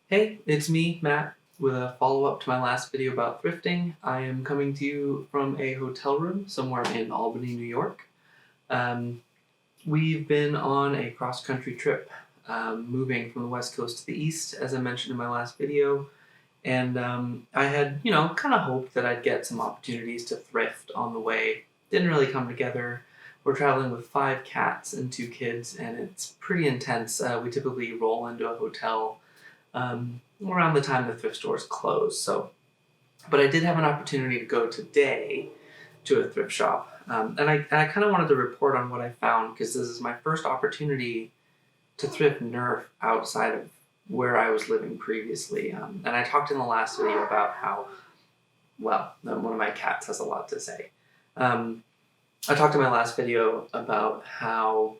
Hey, it's me, Matt, with a follow-up to my last video about thrifting. I am coming to you from a hotel room somewhere in Albany, New York. We've been on a cross-country trip, moving from the west coast to the east, as I mentioned in my last video. And I had, kind of hoped that I'd get some opportunities to thrift on the way. Didn't really come together. We're traveling with 5 cats and 2 kids, and it's pretty intense. We typically roll into a hotel around the time the thrift stores close. But I did have an opportunity to go today to a thrift shop, and I kind of wanted to report on what I found because this is my first opportunity to thrift Nerf outside of where I was living previously. And I talked in the last video about how, well, one of my cats has a lot to say. I talked in my last video about how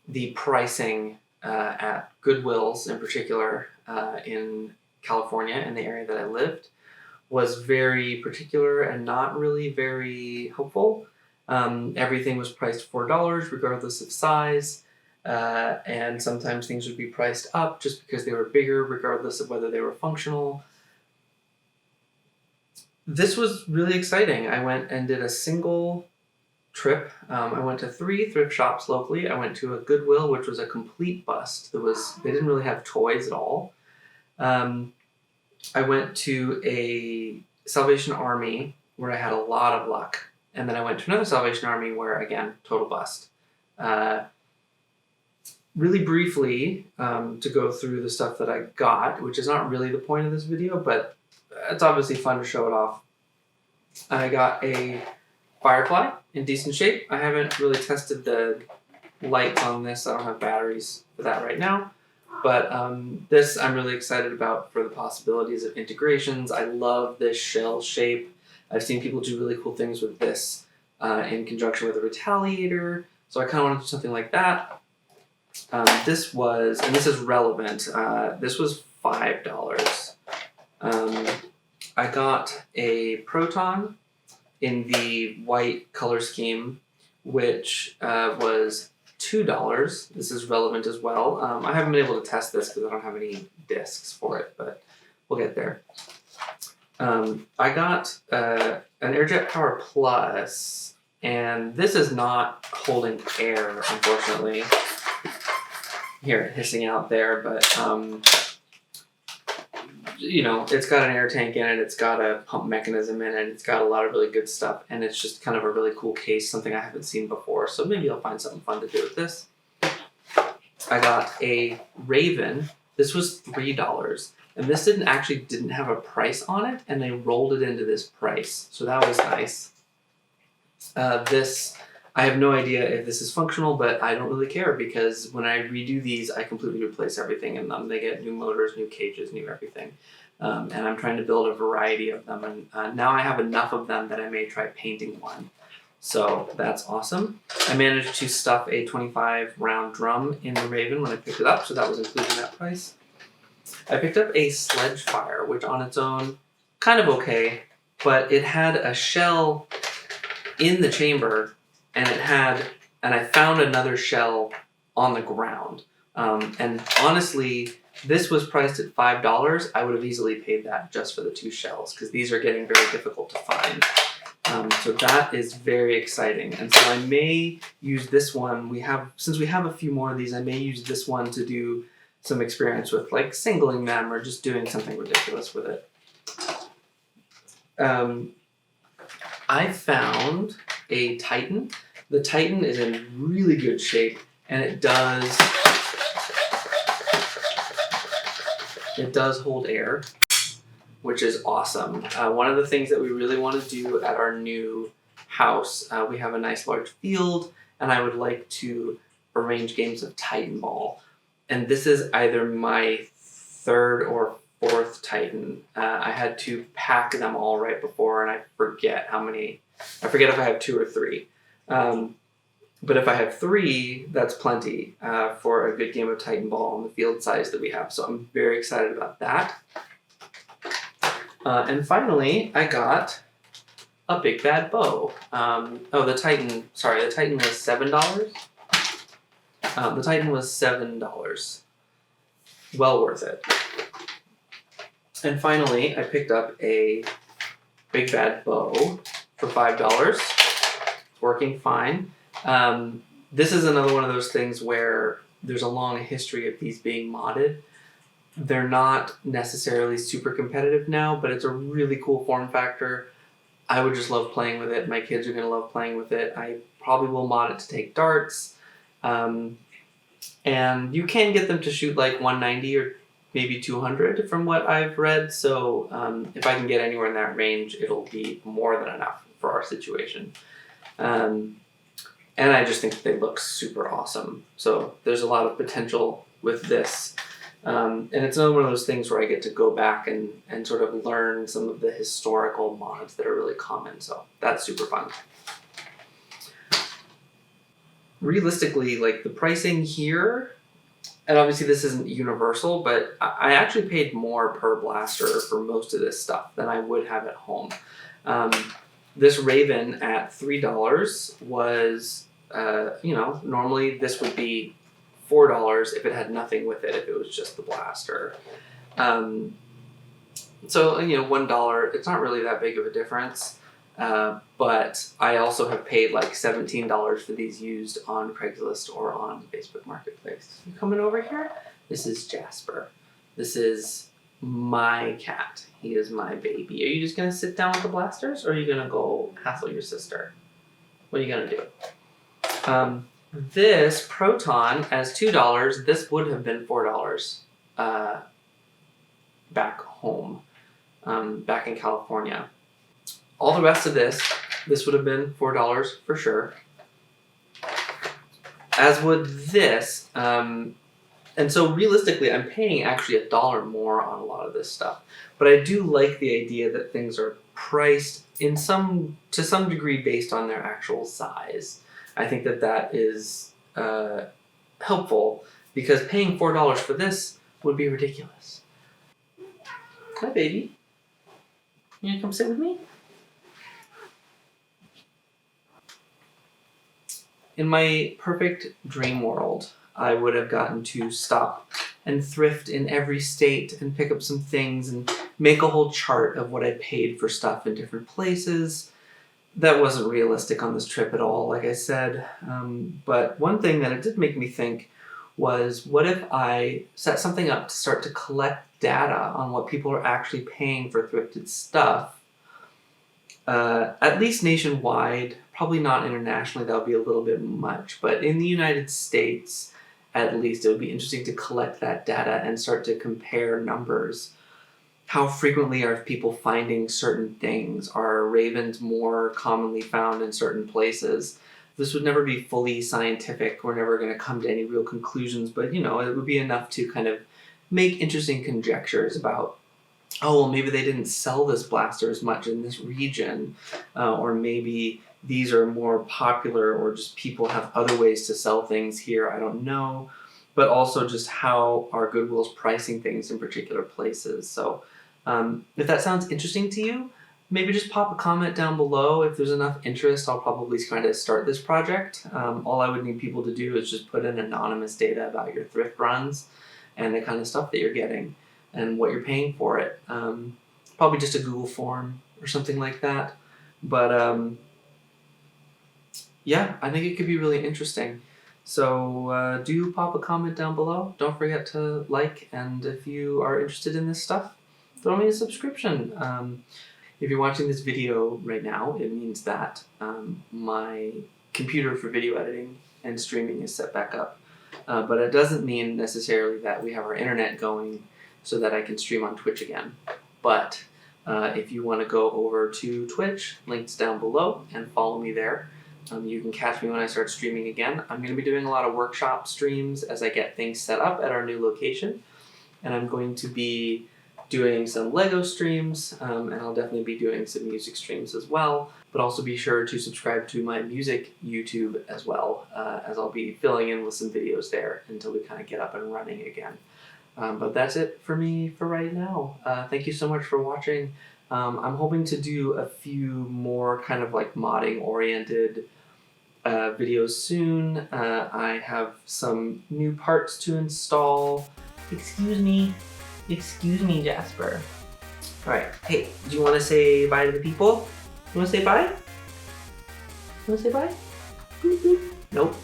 the pricing at Goodwills in particular in California, in the area that I lived, was very particular and not really very helpful. Everything was priced $4 regardless of size, and sometimes things would be priced up just because they were bigger regardless of whether they were functional. This was really exciting. I went and did a single trip. I went to 3 thrift shops locally. I went to a Goodwill, which was a complete bust. They didn't really have toys at all. I went to a Salvation Army where I had a lot of luck. And then I went to another Salvation Army where, again, total bust. Really briefly, to go through the stuff that I got, which is not really the point of this video, but it's obviously fun to show it off. I got a Firefly in decent shape. I haven't really tested the lights on this. I don't have batteries for that right now. But this I'm really excited about for the possibilities of integrations. I love this shell shape. I've seen people do really cool things with this in conjunction with a Retaliator. So I kind of want to do something like that. This was, and this is relevant, this was $5. I got a Proton in the white color scheme, which was $2. This is relevant as well. I haven't been able to test this because I don't have any discs for it, but we'll get there. I got an Airjet Power Plus, and this is not holding air, unfortunately. Hear it hissing out there, but it's got an air tank in it, it's got a pump mechanism in it, it's got a lot of really good stuff, and it's just kind of a really cool case, something I haven't seen before, so maybe I'll find something fun to do with this. I got a Raven. This was $3, and this didn't have a price on it, and they rolled it into this price, so that was nice. I have no idea if this is functional, but I don't really care because when I redo these, I completely replace everything in them. They get new motors, new cages, new everything. And I'm trying to build a variety of them. And now I have enough of them that I may try painting one. So that's awesome. I managed to stuff a 25-round drum in the Raven when I picked it up, so that was included in that price. I picked up a Sledgefire, which on its own, kind of okay, but it had a shell in the chamber, and I found another shell on the ground. And honestly, this was priced at $5. I would have easily paid that just for the 2 shells, because these are getting very difficult to find. So that is very exciting. And so I may use this one. Since we have a few more of these, I may use this one to do some experience with, like singling them or just doing something ridiculous with it. I found a Titan. The Titan is in really good shape, and it does hold air, which is awesome. One of the things that we really want to do at our new house, we have a nice large field, and I would like to arrange games of Titan Ball. And this is either my 3rd or 4th Titan. I had to pack them all right before, and I forget how many. I forget if I have 2 or 3. But if I have 3, that's plenty for a good game of Titan Ball on the field size that we have. So I'm very excited about that. And finally, I got a big bad bow. The Titan was $7. The Titan was $7. Well worth it. And finally, I picked up a big bad bow for $5. It's working fine. This is another one of those things where there's a long history of these being modded. They're not necessarily super competitive now, but it's a really cool form factor. I would just love playing with it. My kids are going to love playing with it. I probably will mod it to take darts. And you can get them to shoot like 190 or maybe 200 from what I've read. So if I can get anywhere in that range, it'll be more than enough for our situation. And I just think that they look super awesome. So there's a lot of potential with this. And it's another one of those things where I get to go back and sort of learn some of the historical mods that are really common. So that's super fun. Realistically, like the pricing here, and obviously this isn't universal, but I actually paid more per blaster for most of this stuff than I would have at home. This Raven at $3 was, normally this would be $4 if it had nothing with it, if it was just the blaster. So, $1, it's not really that big of a difference. But I also have paid like $17 for these used on Craigslist or on Facebook Marketplace. You coming over here? This is Jasper. This is my cat. He is my baby. Are you just going to sit down with the blasters, or are you going to go hassle your sister? What are you going to do? This Proton as $2, this would have been $4 back home, back in California. All the rest of this would have been $4 for sure. As would this. And so realistically, I'm paying actually $1 more on a lot of this stuff. But I do like the idea that things are priced to some degree based on their actual size. I think that is helpful, because paying $4 for this would be ridiculous. Hi, baby. You gonna come sit with me? In my perfect dream world, I would have gotten to stop and thrift in every state and pick up some things and make a whole chart of what I paid for stuff in different places. That wasn't realistic on this trip at all, like I said. But one thing that it did make me think was, what if I set something up to start to collect data on what people are actually paying for thrifted stuff, at least nationwide, probably not internationally, that would be a little bit much, but in the United States, at least, it would be interesting to collect that data and start to compare numbers. How frequently are people finding certain things? Are ravens more commonly found in certain places? This would never be fully scientific. We're never going to come to any real conclusions, but it would be enough to kind of make interesting conjectures about, oh, well, maybe they didn't sell this blaster as much in this region, or maybe these are more popular, or just people have other ways to sell things here. I don't know. But also just how our Goodwill's pricing things in particular places. So if that sounds interesting to you, maybe just pop a comment down below. If there's enough interest, I'll probably kind of start this project. All I would need people to do is just put in anonymous data about your thrift runs and the kind of stuff that you're getting and what you're paying for it. Probably just a Google form or something like that. But yeah, I think it could be really interesting. So do pop a comment down below. Don't forget to like, and if you are interested in this stuff, throw me a subscription. If you're watching this video right now, it means that my computer for video editing and streaming is set back up. But it doesn't mean necessarily that we have our internet going so that I can stream on Twitch again. But if you want to go over to Twitch, links down below, and follow me there. You can catch me when I start streaming again. I'm going to be doing a lot of workshop streams as I get things set up at our new location. And I'm going to be doing some Lego streams, and I'll definitely be doing some music streams as well. But also be sure to subscribe to my music YouTube as well, as I'll be filling in with some videos there until we kind of get up and running again. But that's it for me for right now. Thank you so much for watching. I'm hoping to do a few more kind of like modding oriented videos soon. I have some new parts to install. Excuse me, Jasper. Alright, hey, do you want to say bye to the people? You want to say bye? You want to say bye? Boop, boop. Nope.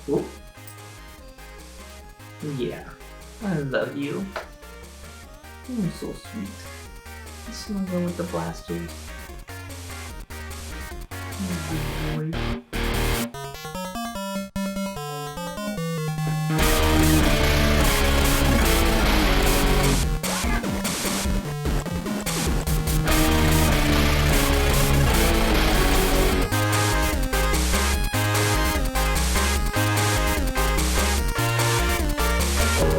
Oop. Yeah, I love you. You're so sweet. Snuggle with the blasters. Oh, good boy.